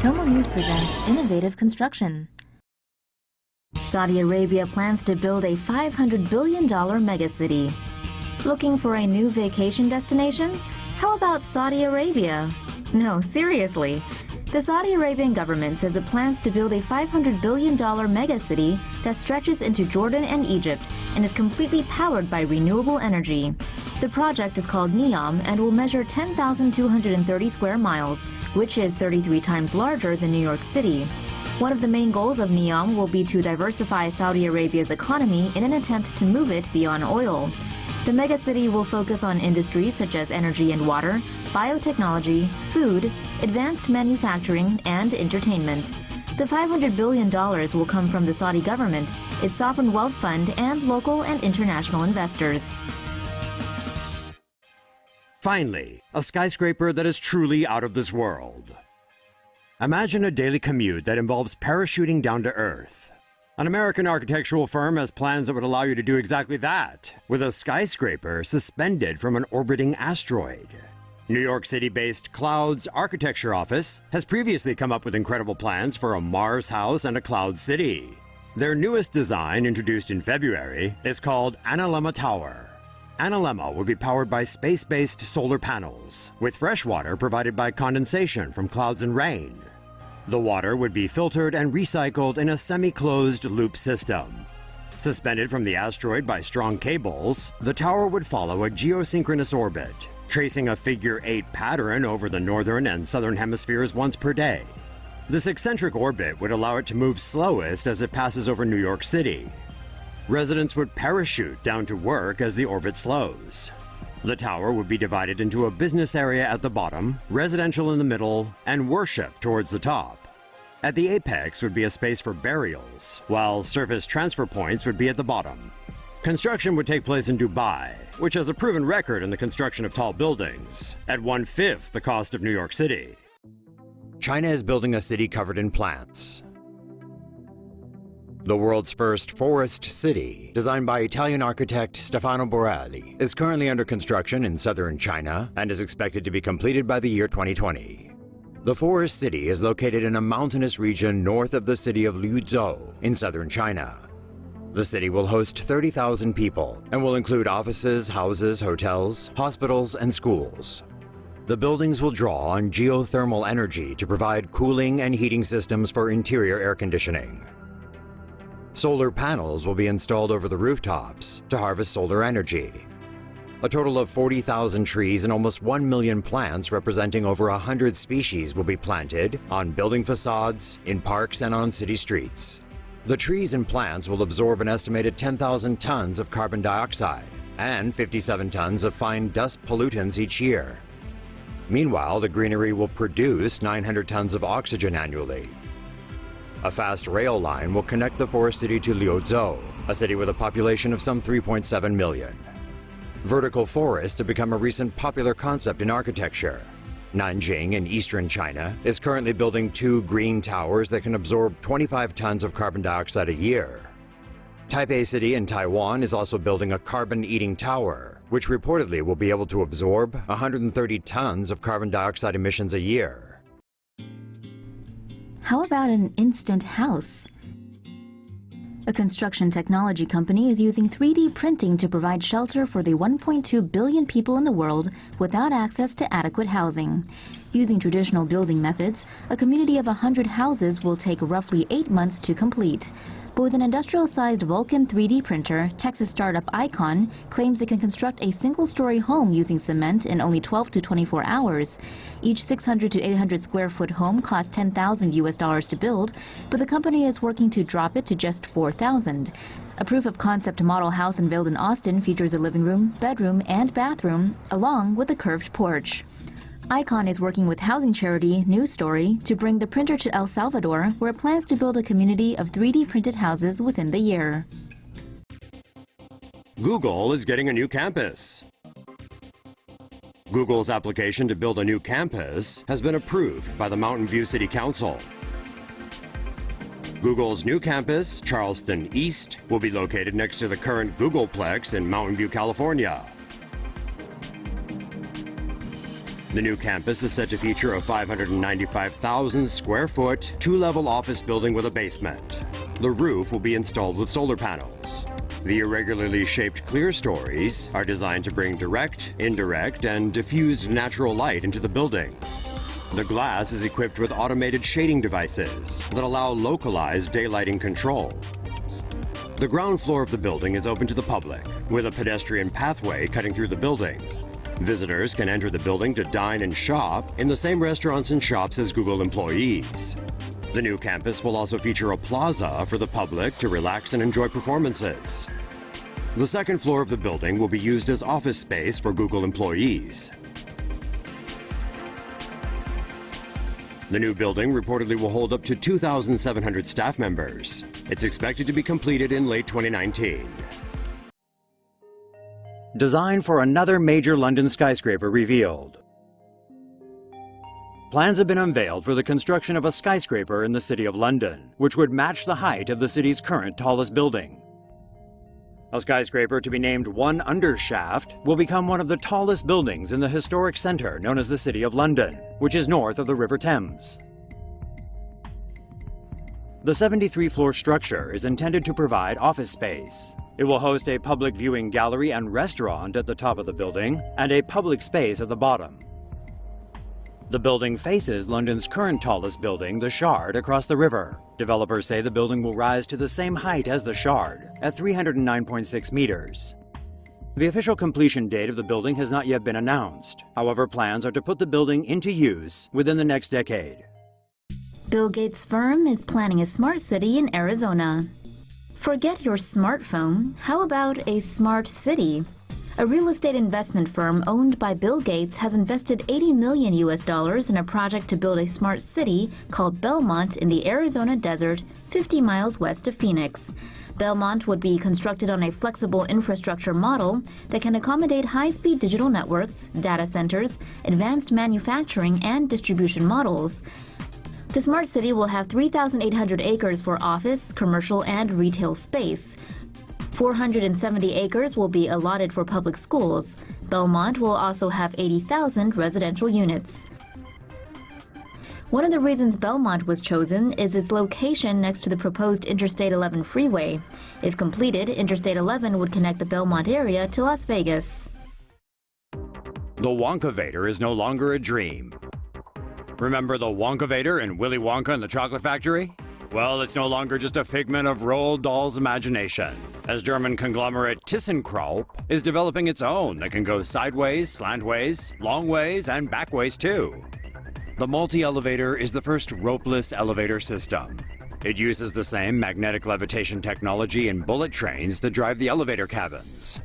TomoNews presents Innovative Construction. Saudi Arabia plans to build a $500 billion megacity. Looking for a new vacation destination? How about Saudi Arabia? No, seriously. The Saudi Arabian government says it plans to build a $500 billion megacity that stretches into Jordan and Egypt and is completely powered by renewable energy. The project is called Neom and will measure 10,230 square miles, which is 33 times larger than New York City. One of the main goals of Neom will be to diversify Saudi Arabia's economy in an attempt to move it beyond oil. The megacity will focus on industries such as energy and water, biotechnology, food, advanced manufacturing, and entertainment. The $500 billion will come from the Saudi government, its sovereign wealth fund, and local and international investors. Finally, a skyscraper that is truly out of this world. Imagine a daily commute that involves parachuting down to Earth. An American architectural firm has plans that would allow you to do exactly that, with a skyscraper suspended from an orbiting asteroid. New York City-based Cloud's architecture office has previously come up with incredible plans for a Mars house and a cloud city. Their newest design, introduced in February, is called Analemma Tower. Analemma will be powered by space-based solar panels, with fresh water provided by condensation from clouds and rain. The water would be filtered and recycled in a semi-closed loop system. Suspended from the asteroid by strong cables, the tower would follow a geosynchronous orbit, tracing a figure-8 pattern over the northern and southern hemispheres once per day. This eccentric orbit would allow it to move slowest as it passes over New York City. Residents would parachute down to work as the orbit slows. The tower would be divided into a business area at the bottom, residential in the middle, and worship towards the top. At the apex would be a space for burials, while surface transfer points would be at the bottom. Construction would take place in Dubai, which has a proven record in the construction of tall buildings, at 1/5 the cost of New York City. China is building a city covered in plants. The world's first forest city, designed by Italian architect Stefano Borelli, is currently under construction in southern China and is expected to be completed by the year 2020. The forest city is located in a mountainous region north of the city of Liuzhou in southern China. The city will host 30,000 people and will include offices, houses, hotels, hospitals, and schools. The buildings will draw on geothermal energy to provide cooling and heating systems for interior air conditioning. Solar panels will be installed over the rooftops to harvest solar energy. A total of 40,000 trees and almost 1 million plants representing over 100 species will be planted on building facades, in parks, and on city streets. The trees and plants will absorb an estimated 10,000 tons of carbon dioxide and 57 tons of fine dust pollutants each year. Meanwhile, the greenery will produce 900 tons of oxygen annually. A fast rail line will connect the forest city to Liuzhou, a city with a population of some 3.7 million. Vertical forests have become a recent popular concept in architecture. Nanjing in eastern China is currently building 2 green towers that can absorb 25 tons of carbon dioxide a year. Taipei City in Taiwan is also building a carbon-eating tower, which reportedly will be able to absorb 130 tons of carbon dioxide emissions a year. How about an instant house? A construction technology company is using 3D printing to provide shelter for the 1.2 billion people in the world without access to adequate housing. Using traditional building methods, a community of 100 houses will take roughly 8 months to complete. But with an industrial-sized Vulcan 3D printer, Texas startup Icon claims it can construct a single-story home using cement in only 12 to 24 hours. Each 600 to 800 square foot home costs $10,000 to build, but the company is working to drop it to just $4,000. A proof-of-concept model house unveiled in Austin features a living room, bedroom, and bathroom, along with a curved porch. Icon is working with housing charity News Story to bring the printer to El Salvador, where it plans to build a community of 3D printed houses within the year. Google is getting a new campus. Google's application to build a new campus has been approved by the Mountain View City Council. Google's new campus, Charleston East, will be located next to the current Googleplex in Mountain View, California. The new campus is set to feature a 595,000 square foot, two-level office building with a basement. The roof will be installed with solar panels. The irregularly shaped clerestories are designed to bring direct, indirect, and diffused natural light into the building. The glass is equipped with automated shading devices that allow localized daylighting control. The ground floor of the building is open to the public, with a pedestrian pathway cutting through the building. Visitors can enter the building to dine and shop in the same restaurants and shops as Google employees. The new campus will also feature a plaza for the public to relax and enjoy performances. The second floor of the building will be used as office space for Google employees. The new building reportedly will hold up to 2,700 staff members. It's expected to be completed in late 2019. Design for another major London skyscraper revealed. Plans have been unveiled for the construction of a skyscraper in the City of London, which would match the height of the city's current tallest building. A skyscraper to be named One Undershaft will become one of the tallest buildings in the historic centre known as the City of London, which is north of the River Thames. The 73-floor structure is intended to provide office space. It will host a public viewing gallery and restaurant at the top of the building and a public space at the bottom. The building faces London's current tallest building, the Shard, across the river. Developers say the building will rise to the same height as the Shard, at 309.6 meters. The official completion date of the building has not yet been announced. However, plans are to put the building into use within the next decade. Bill Gates' firm is planning a smart city in Arizona. Forget your smartphone. How about a smart city? A real estate investment firm owned by Bill Gates has invested $80 million in a project to build a smart city called Belmont in the Arizona desert, 50 miles west of Phoenix. Belmont would be constructed on a flexible infrastructure model that can accommodate high-speed digital networks, data centers, advanced manufacturing, and distribution models. The smart city will have 3,800 acres for office, commercial, and retail space. 470 acres will be allotted for public schools. Belmont will also have 80,000 residential units. One of the reasons Belmont was chosen is its location next to the proposed Interstate 11 freeway. If completed, Interstate 11 would connect the Belmont area to Las Vegas. The Wonkavator is no longer a dream. Remember the Wonkavator in Willy Wonka and the Chocolate Factory? Well, it's no longer just a figment of Roald Dahl's imagination, as German conglomerate ThyssenKrupp is developing its own that can go sideways, slantways, longways, and backways too. The multi-elevator is the first ropeless elevator system. It uses the same magnetic levitation technology in bullet trains that drive the elevator cabins.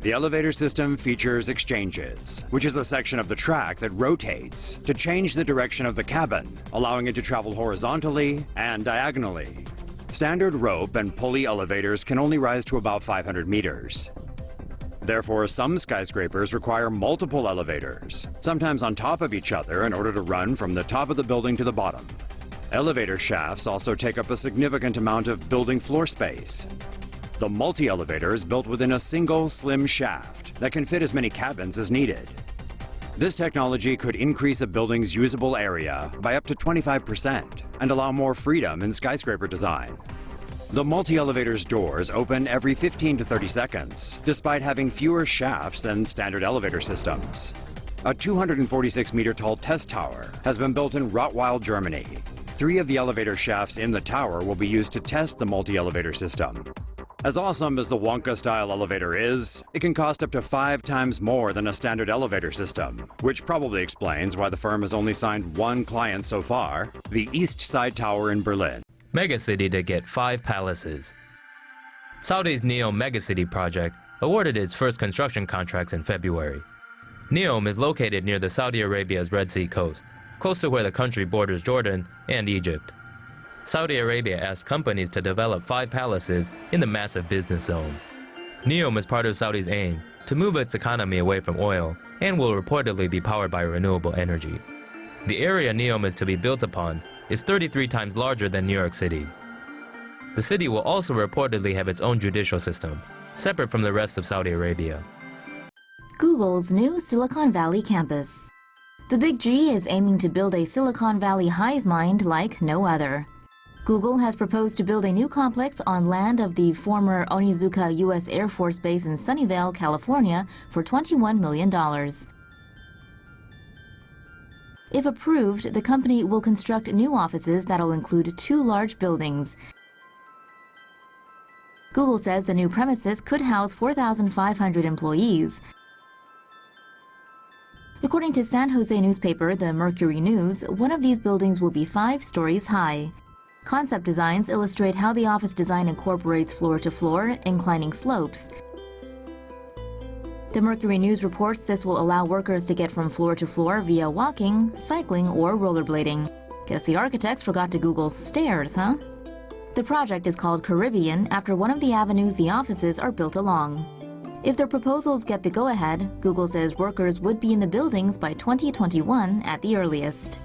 The elevator system features exchanges, which is a section of the track that rotates to change the direction of the cabin, allowing it to travel horizontally and diagonally. Standard rope and pulley elevators can only rise to about 500 meters. Therefore, some skyscrapers require multiple elevators, sometimes on top of each other in order to run from the top of the building to the bottom. Elevator shafts also take up a significant amount of building floor space. The multi-elevator is built within a single slim shaft that can fit as many cabins as needed. This technology could increase a building's usable area by up to 25% and allow more freedom in skyscraper design. The multi-elevator's doors open every 15 to 30 seconds, despite having fewer shafts than standard elevator systems. A 246-meter-tall test tower has been built in Rottweil, Germany. 3 of the elevator shafts in the tower will be used to test the multi-elevator system. As awesome as the Wonka-style elevator is, it can cost up to 5 times more than a standard elevator system, which probably explains why the firm has only signed one client so far, the East Side Tower in Berlin. Megacity to get 5 palaces. Saudi's Neom megacity project awarded its first construction contracts in February. Neom is located near the Saudi Arabia's Red Sea coast, close to where the country borders Jordan and Egypt. Saudi Arabia asked companies to develop 5 palaces in the massive business zone. Neom is part of Saudi's aim to move its economy away from oil and will reportedly be powered by renewable energy. The area Neom is to be built upon is 33 times larger than New York City. The city will also reportedly have its own judicial system, separate from the rest of Saudi Arabia. Google's new Silicon Valley campus. The Big G is aiming to build a Silicon Valley hive mind like no other. Google has proposed to build a new complex on land of the former Onizuka U.S. Air Force Base in Sunnyvale, California, for $21 million. If approved, the company will construct new offices that'll include 2 large buildings. Google says the new premises could house 4,500 employees. According to San Jose newspaper, the Mercury News, one of these buildings will be 5 stories high. Concept designs illustrate how the office design incorporates floor-to-floor, inclining slopes. The Mercury News reports this will allow workers to get from floor to floor via walking, cycling, or rollerblading. Guess the architects forgot to Google stairs, huh? The project is called Caribbean after one of the avenues the offices are built along. If their proposals get the go-ahead, Google says workers would be in the buildings by 2021 at the earliest.